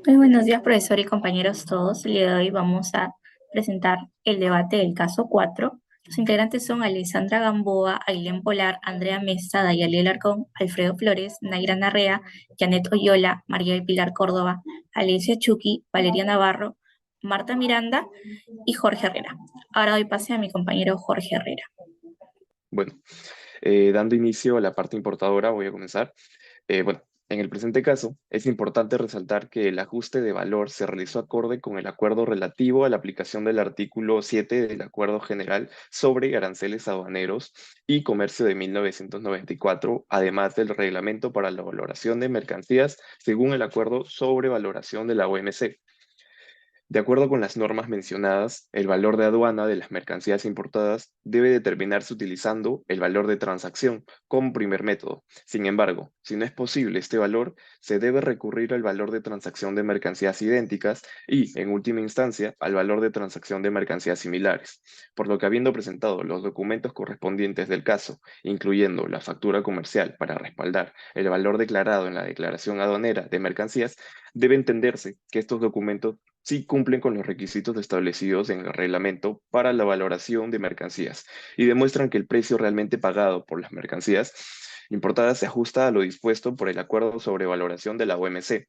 Muy buenos días, profesor y compañeros todos. El día de hoy vamos a presentar el debate del caso 4. Los integrantes son Alessandra Gamboa, Ailén Polar, Andrea Mesa, Dayali Alarcón, Alfredo Flores, Naira Narrea, Janet Oyola, María del Pilar Córdoba, Alicia Chucky, Valeria Navarro, Marta Miranda y Jorge Herrera. Ahora doy pase a mi compañero Jorge Herrera. Bueno, dando inicio a la parte importadora, voy a comenzar. Bueno, en el presente caso, es importante resaltar que el ajuste de valor se realizó acorde con el acuerdo relativo a la aplicación del artículo 7 del Acuerdo General sobre Aranceles Aduaneros y Comercio de 1994, además del Reglamento para la Valoración de Mercancías según el Acuerdo sobre Valoración de la OMC. De acuerdo con las normas mencionadas, el valor de aduana de las mercancías importadas debe determinarse utilizando el valor de transacción como primer método. Sin embargo, si no es posible este valor, se debe recurrir al valor de transacción de mercancías idénticas y, en última instancia, al valor de transacción de mercancías similares. Por lo que, habiendo presentado los documentos correspondientes del caso, incluyendo la factura comercial para respaldar el valor declarado en la declaración aduanera de mercancías, debe entenderse que estos documentos sí cumplen con los requisitos establecidos en el reglamento para la valoración de mercancías y demuestran que el precio realmente pagado por las mercancías importadas se ajusta a lo dispuesto por el Acuerdo sobre Valoración de la OMC.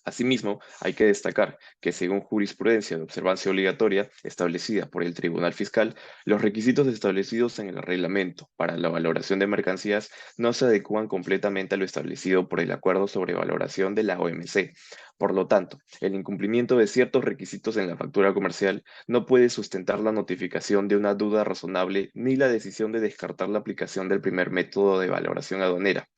Asimismo, hay que destacar que según jurisprudencia de observancia obligatoria establecida por el Tribunal Fiscal, los requisitos establecidos en el reglamento para la valoración de mercancías no se adecúan completamente a lo establecido por el Acuerdo sobre Valoración de la OMC. Por lo tanto, el incumplimiento de ciertos requisitos en la factura comercial no puede sustentar la notificación de una duda razonable ni la decisión de descartar la aplicación del primer método de valoración aduanera.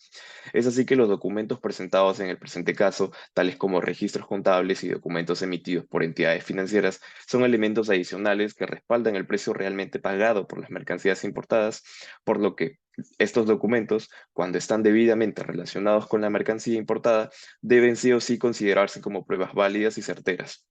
Es así que los documentos presentados en el presente caso, tales como registros contables y documentos emitidos por entidades financieras, son elementos adicionales que respaldan el precio realmente pagado por las mercancías importadas, por lo que estos documentos, cuando están debidamente relacionados con la mercancía importada, deben sí o sí considerarse como pruebas válidas y certeras,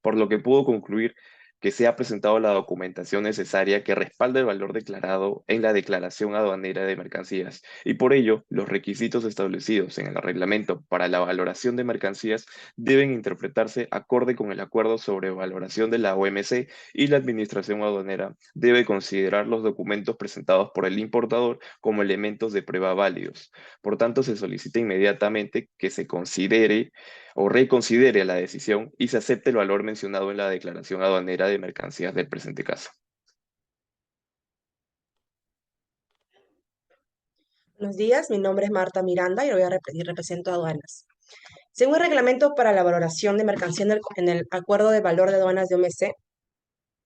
por lo que puedo concluir que se ha presentado la documentación necesaria que respalda el valor declarado en la declaración aduanera de mercancías y por ello los requisitos establecidos en el reglamento para la valoración de mercancías deben interpretarse acorde con el acuerdo sobre valoración de la OMC y la administración aduanera debe considerar los documentos presentados por el importador como elementos de prueba válidos. Por tanto, se solicita inmediatamente que se considere o reconsidere la decisión y se acepte el valor mencionado en la declaración aduanera de mercancías del presente caso. Buenos días, mi nombre es Marta Miranda y represento a aduanas. Según el reglamento para la valoración de mercancía en el Acuerdo de Valor de Aduanas de OMC,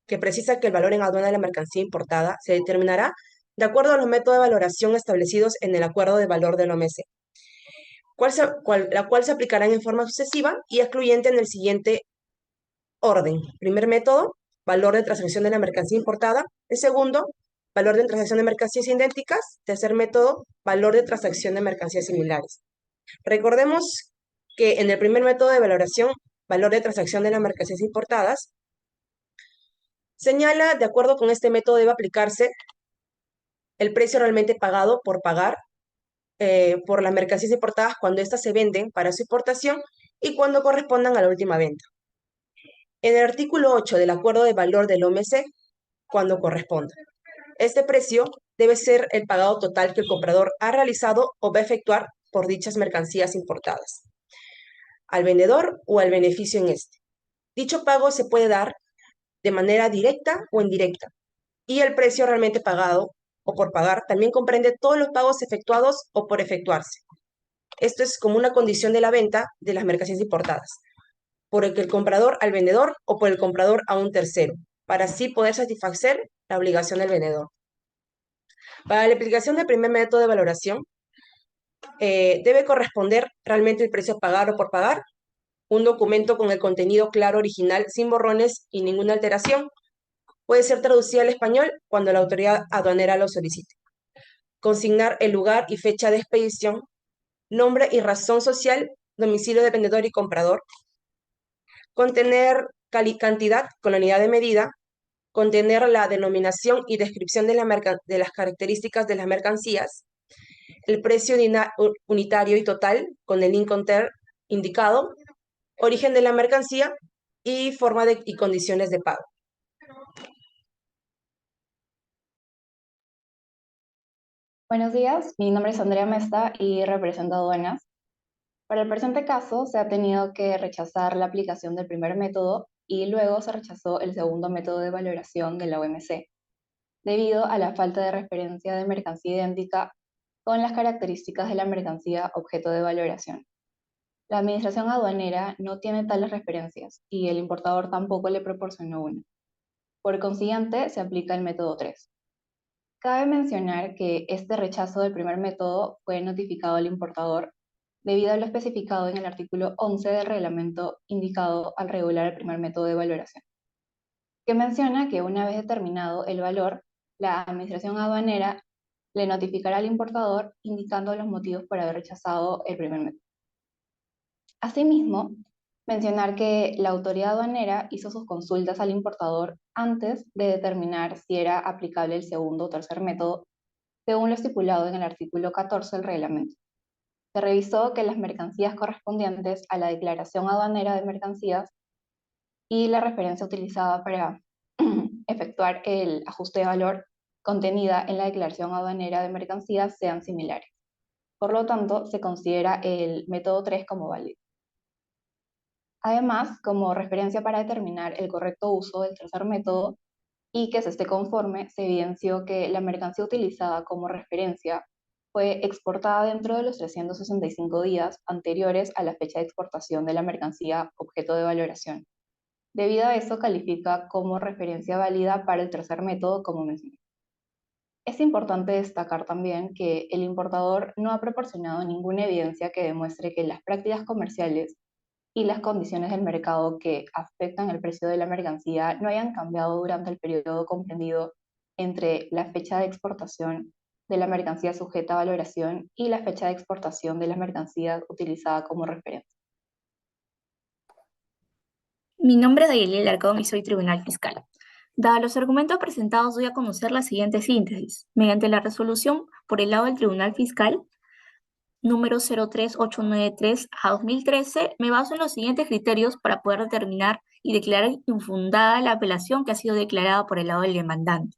que precisa que el valor en aduana de la mercancía importada se determinará de acuerdo a los métodos de valoración establecidos en el Acuerdo de Valor de la OMC, la cual se aplicará en forma sucesiva y excluyente en el siguiente orden. Primer método, valor de transacción de la mercancía importada. El segundo, valor de transacción de mercancías idénticas. Tercer método, valor de transacción de mercancías similares. Recordemos que en el primer método de valoración, valor de transacción de las mercancías importadas, señala, de acuerdo con este método debe aplicarse el precio realmente pagado por pagar por las mercancías importadas cuando éstas se venden para su importación y cuando correspondan a la última venta. En el artículo 8 del Acuerdo de Valor del OMC, cuando corresponda. Este precio debe ser el pagado total que el comprador ha realizado o va a efectuar por dichas mercancías importadas, al vendedor o al beneficio en este. Dicho pago se puede dar de manera directa o indirecta, y el precio realmente pagado o por pagar también comprende todos los pagos efectuados o por efectuarse. Esto es como una condición de la venta de las mercancías importadas, por el que el comprador al vendedor o por el comprador a un tercero, para así poder satisfacer la obligación del vendedor. Para la aplicación del primer método de valoración, debe corresponder realmente el precio a pagar o por pagar, un documento con el contenido claro original, sin borrones y ninguna alteración. Puede ser traducido al español cuando la autoridad aduanera lo solicite. Consignar el lugar y fecha de expedición, nombre y razón social, domicilio de vendedor y comprador. Contener cantidad con la unidad de medida. Contener la denominación y descripción de las características de las mercancías. El precio unitario y total con el incoterm indicado. origen de la mercancía y y condiciones de pago. Buenos días, mi nombre es Andrea Mesta y represento a aduanas. Para el presente caso, se ha tenido que rechazar la aplicación del primer método y luego se rechazó el segundo método de valoración de la OMC, debido a la falta de referencia de mercancía idéntica con las características de la mercancía objeto de valoración. La administración aduanera no tiene tales referencias y el importador tampoco le proporcionó una. Por consiguiente, se aplica el método 3. Cabe mencionar que este rechazo del primer método fue notificado al importador debido a lo especificado en el artículo 11 del reglamento indicado al regular el primer método de valoración, que menciona que una vez determinado el valor, la administración aduanera le notificará al importador indicando los motivos por haber rechazado el primer método. Asimismo, mencionar que la autoridad aduanera hizo sus consultas al importador antes de determinar si era aplicable el segundo o tercer método según lo estipulado en el artículo 14 del reglamento. Se revisó que las mercancías correspondientes a la declaración aduanera de mercancías y la referencia utilizada para efectuar el ajuste de valor contenida en la declaración aduanera de mercancías sean similares. Por lo tanto, se considera el método 3 como válido. Además, como referencia para determinar el correcto uso del tercer método, y que se esté conforme, se evidenció que la mercancía utilizada como referencia fue exportada dentro de los 365 días anteriores a la fecha de exportación de la mercancía objeto de valoración. Debido a eso, califica como referencia válida para el tercer método, como mencioné. Es importante destacar también que el importador no ha proporcionado ninguna evidencia que demuestre que las prácticas comerciales y las condiciones del mercado que afectan el precio de la mercancía no hayan cambiado durante el periodo comprendido entre la fecha de exportación de la mercancía sujeta a valoración y la fecha de exportación de la mercancía utilizada como referencia. Mi nombre es Dayeli Alarcón y soy tribunal fiscal. Dados los argumentos presentados, doy a conocer la siguiente síntesis. Mediante la resolución por el lado del Tribunal Fiscal, número 03893 a 2013, me baso en los siguientes criterios para poder determinar y declarar infundada la apelación que ha sido declarada por el lado del demandante.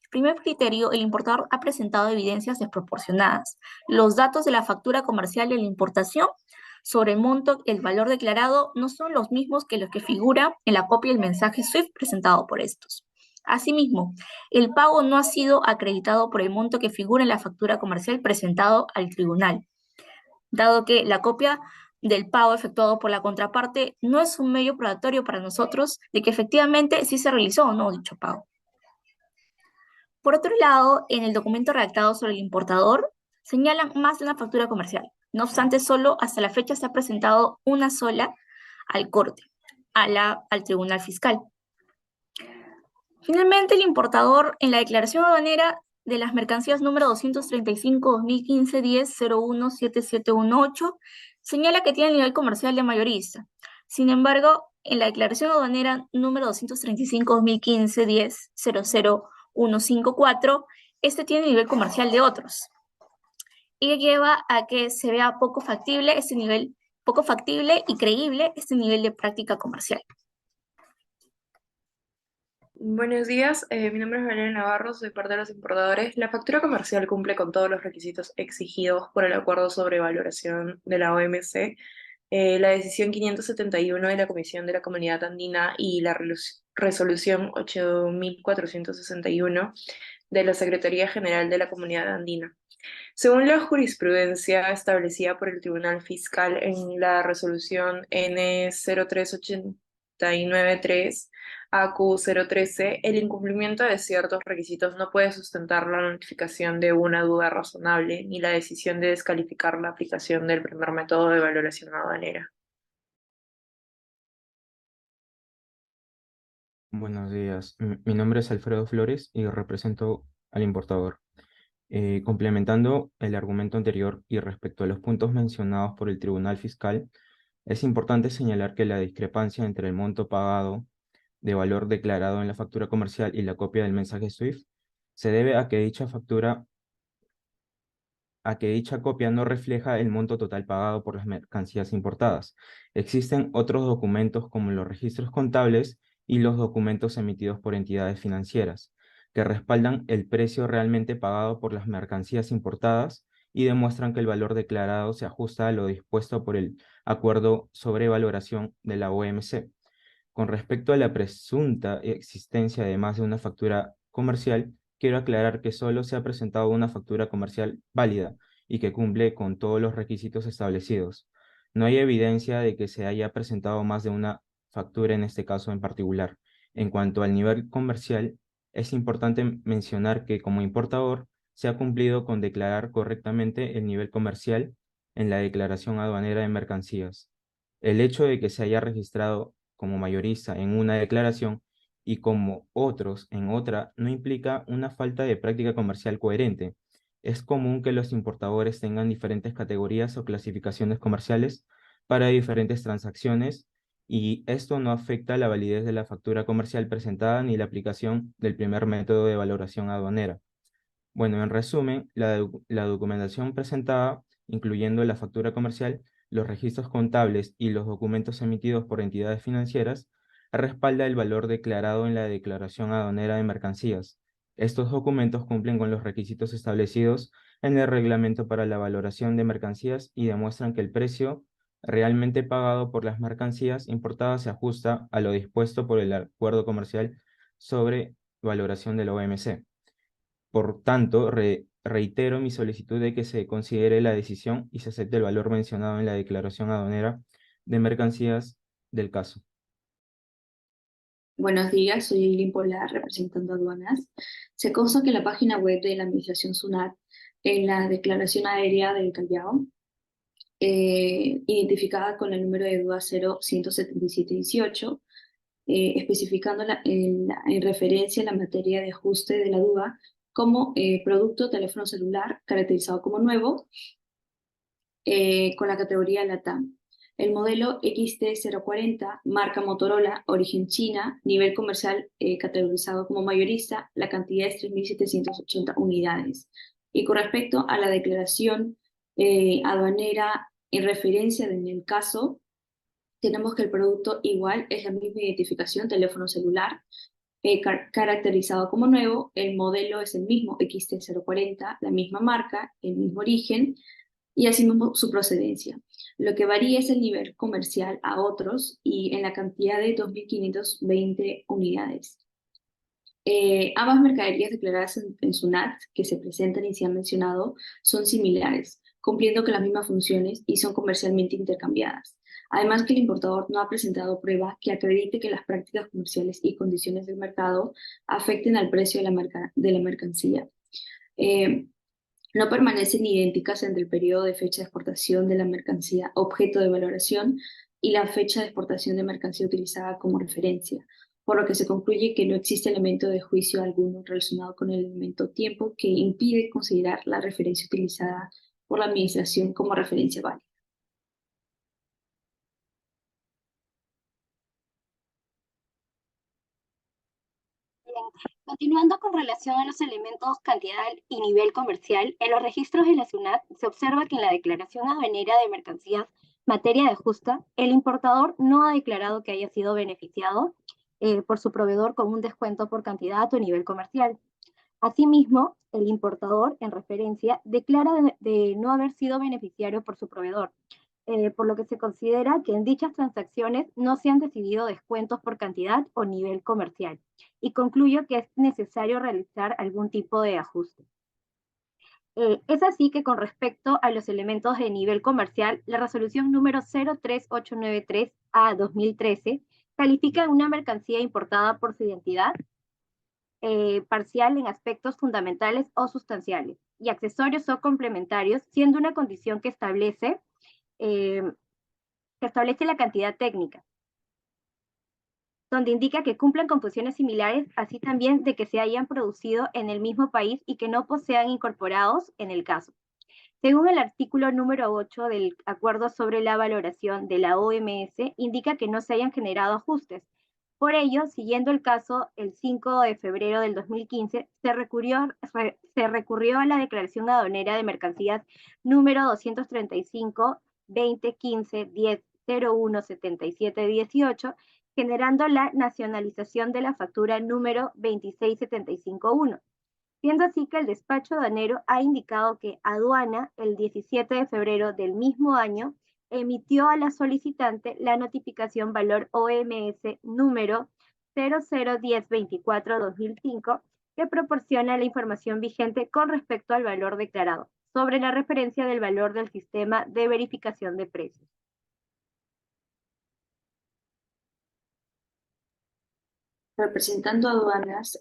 Primer criterio, el importador ha presentado evidencias desproporcionadas. Los datos de la factura comercial de la importación sobre el monto, el valor declarado, no son los mismos que los que figuran en la copia del mensaje SWIFT presentado por estos. Asimismo, el pago no ha sido acreditado por el monto que figura en la factura comercial presentado al tribunal, dado que la copia del pago efectuado por la contraparte no es un medio probatorio para nosotros de que efectivamente sí se realizó o no dicho pago. Por otro lado, en el documento redactado sobre el importador, señalan más de una factura comercial. No obstante, solo hasta la fecha se ha presentado una sola al corte, al Tribunal Fiscal. Finalmente, el importador, en la declaración aduanera de las mercancías número 235-2015-10-01-7718, señala que tiene el nivel comercial de mayorista. Sin embargo, en la declaración aduanera número 235-2015-10-00-154, este tiene nivel comercial de otros. Y lleva a que se vea poco factible y creíble este nivel de práctica comercial. Buenos días, mi nombre es Valeria Navarro, soy parte de los importadores. La factura comercial cumple con todos los requisitos exigidos por el acuerdo sobre valoración de la OMC, la decisión 571 de la Comisión de la Comunidad Andina y la resolución 8461 de la Secretaría General de la Comunidad Andina. Según la jurisprudencia establecida por el Tribunal Fiscal en la resolución N03893 AQ013, el incumplimiento de ciertos requisitos no puede sustentar la notificación de una duda razonable ni la decisión de descalificar la aplicación del primer método de valoración aduanera. Buenos días, mi nombre es Alfredo Flores y represento al importador. Complementando el argumento anterior y respecto a los puntos mencionados por el Tribunal Fiscal, es importante señalar que la discrepancia entre el monto pagado de valor declarado en la factura comercial y la copia del mensaje SWIFT se debe a que dicha factura a que dicha copia no refleja el monto total pagado por las mercancías importadas. Existen otros documentos como los registros contables y los documentos emitidos por entidades financieras, que respaldan el precio realmente pagado por las mercancías importadas y demuestran que el valor declarado se ajusta a lo dispuesto por el Acuerdo sobre Valoración de la OMC. Con respecto a la presunta existencia de más de una factura comercial, quiero aclarar que solo se ha presentado una factura comercial válida y que cumple con todos los requisitos establecidos. No hay evidencia de que se haya presentado más de una factura en este caso en particular. En cuanto al nivel comercial, es importante mencionar que como importador se ha cumplido con declarar correctamente el nivel comercial en la declaración aduanera de mercancías. El hecho de que se haya registrado como mayorista en una declaración y como otros en otra no implica una falta de práctica comercial coherente. Es común que los importadores tengan diferentes categorías o clasificaciones comerciales para diferentes transacciones y esto no afecta la validez de la factura comercial presentada ni la aplicación del primer método de valoración aduanera. Bueno, en resumen, la documentación presentada, incluyendo la factura comercial, los registros contables y los documentos emitidos por entidades financieras, respalda el valor declarado en la declaración aduanera de mercancías. Estos documentos cumplen con los requisitos establecidos en el Reglamento para la Valoración de Mercancías y demuestran que el precio realmente pagado por las mercancías importadas se ajusta a lo dispuesto por el Acuerdo Comercial sobre Valoración de la OMC. Por tanto, reitero mi solicitud de que se considere la decisión y se acepte el valor mencionado en la declaración aduanera de mercancías del caso. Buenos días, soy Eileen Polar, representando aduanas. Se consta que en la página web de la Administración SUNAT, en la declaración aérea del Callao, identificada con el número de DUA 017718, especificando en referencia a la materia de ajuste de la DUA como producto teléfono celular caracterizado como nuevo, con la categoría LATAM. El modelo XT040, marca Motorola, origen China, nivel comercial categorizado como mayorista, la cantidad es 3.780 unidades. Y con respecto a la declaración aduanera en referencia en el caso, tenemos que el producto igual es la misma identificación, teléfono celular, caracterizado como nuevo, el modelo es el mismo XT040, la misma marca, el mismo origen, y asimismo su procedencia. Lo que varía es el nivel comercial a otros y en la cantidad de 2.520 unidades. Ambas mercaderías declaradas en SUNAT que se presentan y se han mencionado son similares, cumpliendo con las mismas funciones y son comercialmente intercambiadas. Además que el importador no ha presentado prueba que acredite que las prácticas comerciales y condiciones del mercado afecten al precio de la mercancía. No permanecen idénticas entre el periodo de fecha de exportación de la mercancía objeto de valoración y la fecha de exportación de mercancía utilizada como referencia, por lo que se concluye que no existe elemento de juicio alguno relacionado con el elemento tiempo que impide considerar la referencia utilizada por la Administración como referencia válida. Continuando con relación a los elementos cantidad y nivel comercial, en los registros de la SUNAT se observa que en la declaración aduanera de mercancías materia de justa, el importador no ha declarado que haya sido beneficiado por su proveedor con un descuento por cantidad o nivel comercial. Asimismo, el importador, en referencia, declara de no haber sido beneficiario por su proveedor, por lo que se considera que en dichas transacciones no se han decidido descuentos por cantidad o nivel comercial, y concluyo que es necesario realizar algún tipo de ajuste. Es así que con respecto a los elementos de nivel comercial, la resolución número 03893/2013 califica una mercancía importada por su identidad parcial en aspectos fundamentales o sustanciales, y accesorios o complementarios, siendo una condición que establece la cantidad técnica, donde indica que cumplan con funciones similares, así también de que se hayan producido en el mismo país y que no sean incorporados en el caso. Según el artículo número 8 del Acuerdo sobre la Valoración de la OMS, indica que no se hayan generado ajustes, Por ello, siguiendo el caso, el 5 de febrero del 2015 se recurrió a la declaración aduanera de mercancías número 235-2015-10-01-7718, generando la nacionalización de la factura número 26751. Siendo así que el despacho aduanero ha indicado que Aduana, el 17 de febrero del mismo año, emitió a la solicitante la notificación valor OMS número 001024-2005, que proporciona la información vigente con respecto al valor declarado, sobre la referencia del valor del sistema de verificación de precios. Representando aduanas,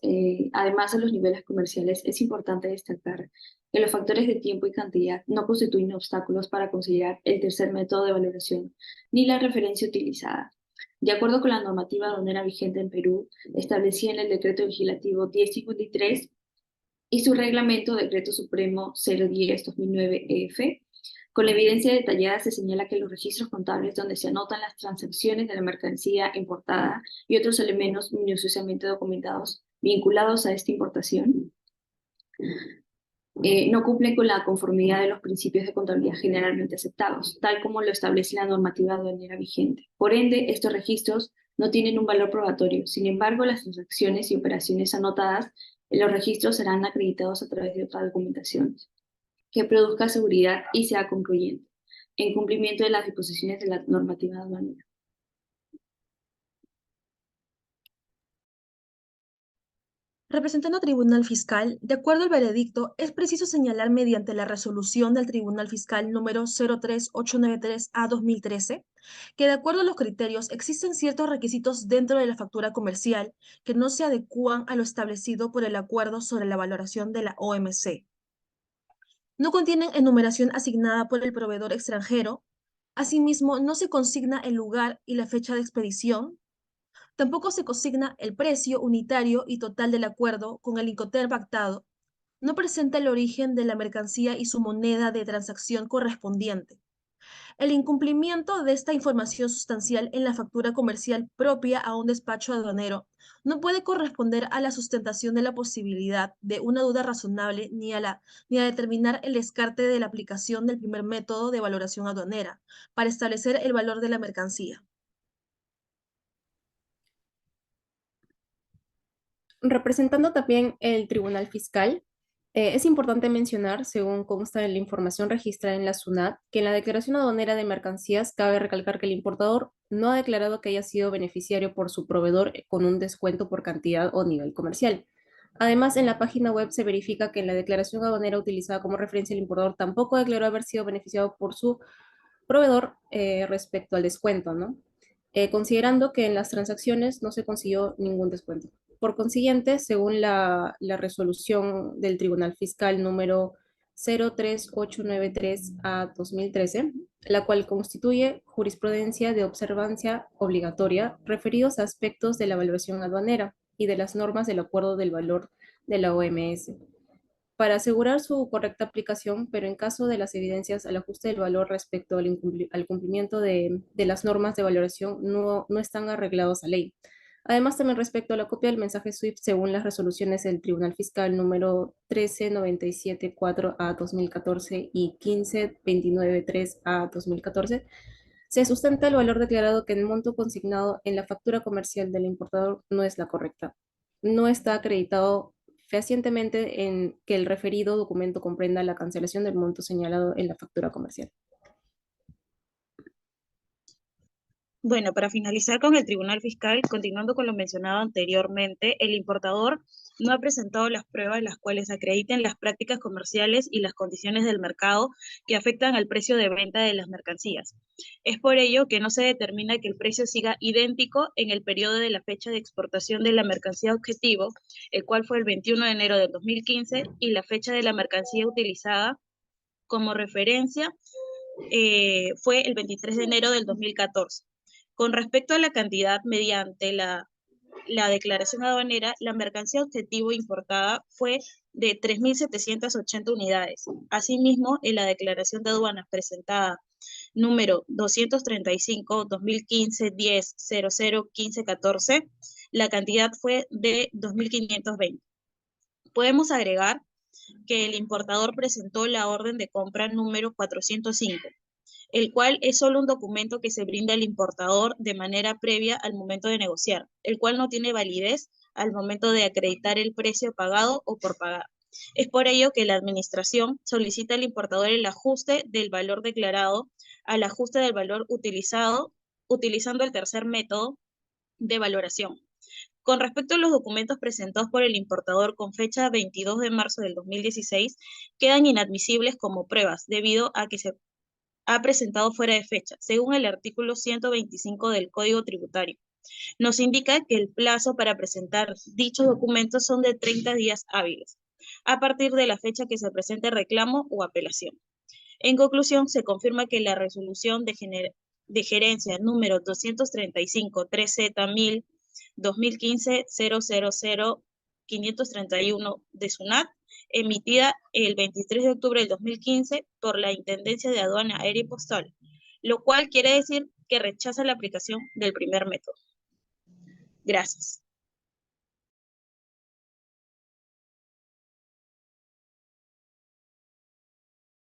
además de los niveles comerciales, es importante destacar que los factores de tiempo y cantidad no constituyen obstáculos para considerar el tercer método de valoración ni la referencia utilizada. De acuerdo con la normativa aduanera vigente en Perú, establecida en el Decreto Legislativo 1053 y su reglamento Decreto Supremo 010-2009-EF, con la evidencia detallada se señala que los registros contables donde se anotan las transacciones de la mercancía importada y otros elementos minuciosamente documentados vinculados a esta importación no cumplen con la conformidad de los principios de contabilidad generalmente aceptados, tal como lo establece la normativa aduanera vigente. Por ende, estos registros no tienen un valor probatorio. Sin embargo, las transacciones y operaciones anotadas en los registros serán acreditados a través de otra documentación que produzca seguridad y sea concluyente, en cumplimiento de las disposiciones de la normativa aduanera. Representando al Tribunal Fiscal, de acuerdo al veredicto, es preciso señalar mediante la resolución del Tribunal Fiscal número 03893-A-2013 que de acuerdo a los criterios existen ciertos requisitos dentro de la factura comercial que no se adecúan a lo establecido por el acuerdo sobre la valoración de la OMC. No contienen enumeración asignada por el proveedor extranjero. Asimismo, no se consigna el lugar y la fecha de expedición. Tampoco se consigna el precio unitario y total del acuerdo con el Incoterm pactado. No presenta el origen de la mercancía y su moneda de transacción correspondiente. El incumplimiento de esta información sustancial en la factura comercial propia a un despacho aduanero no puede corresponder a la sustentación de la posibilidad de una duda razonable ni a determinar el descarte de la aplicación del primer método de valoración aduanera para establecer el valor de la mercancía. Representando también el Tribunal Fiscal, es importante mencionar, según consta en la información registrada en la SUNAT, que en la declaración aduanera de mercancías cabe recalcar que el importador no ha declarado que haya sido beneficiario por su proveedor con un descuento por cantidad o nivel comercial. Además, en la página web se verifica que en la declaración aduanera utilizada como referencia el importador tampoco declaró haber sido beneficiado por su proveedor respecto al descuento, ¿no? Considerando que en las transacciones no se consiguió ningún descuento. Por consiguiente, según la resolución del Tribunal Fiscal número 03893-A-2013, la cual constituye jurisprudencia de observancia obligatoria referidos a aspectos de la valoración aduanera y de las normas del acuerdo del valor de la OMS, para asegurar su correcta aplicación, pero en caso de las evidencias al ajuste del valor respecto al cumplimiento de las normas de valoración no están arreglados a ley. Además, también respecto a la copia del mensaje SWIFT, según las resoluciones del Tribunal Fiscal número 13974-A-2014 y 15293-A-2014, se sustenta el valor declarado que el monto consignado en la factura comercial del importador no es la correcta. No está acreditado fehacientemente en que el referido documento comprenda la cancelación del monto señalado en la factura comercial. Bueno, para finalizar con el Tribunal Fiscal, continuando con lo mencionado anteriormente, el importador no ha presentado las pruebas las cuales acrediten las prácticas comerciales y las condiciones del mercado que afectan al precio de venta de las mercancías. Es por ello que no se determina que el precio siga idéntico en el periodo de la fecha de exportación de la mercancía objetivo, el cual fue el 21 de enero del 2015, y la fecha de la mercancía utilizada como referencia fue el 23 de enero del 2014. Con respecto a la cantidad mediante la declaración aduanera, la mercancía objetivo importada fue de 3.780 unidades. Asimismo, en la declaración de aduanas presentada número 235-2015-10-00-1514, la cantidad fue de 2.520. Podemos agregar que el importador presentó la orden de compra número 405, el cual es solo un documento que se brinda al importador de manera previa al momento de negociar, el cual no tiene validez al momento de acreditar el precio pagado o por pagar. Es por ello que la administración solicita al importador el ajuste del valor declarado al ajuste del valor utilizado, utilizando el tercer método de valoración. Con respecto a los documentos presentados por el importador con fecha 22 de marzo del 2016, quedan inadmisibles como pruebas debido a que se ha presentado fuera de fecha, según el artículo 125 del Código Tributario. Nos indica que el plazo para presentar dichos documentos son de 30 días hábiles, a partir de la fecha que se presente reclamo o apelación. En conclusión, se confirma que la resolución de gerencia número 235-3Z-1000 2015-000-531 de SUNAT, emitida el 23 de octubre del 2015 por la Intendencia de Aduana Aérea y Postal, lo cual quiere decir que rechaza la aplicación del primer método. Gracias.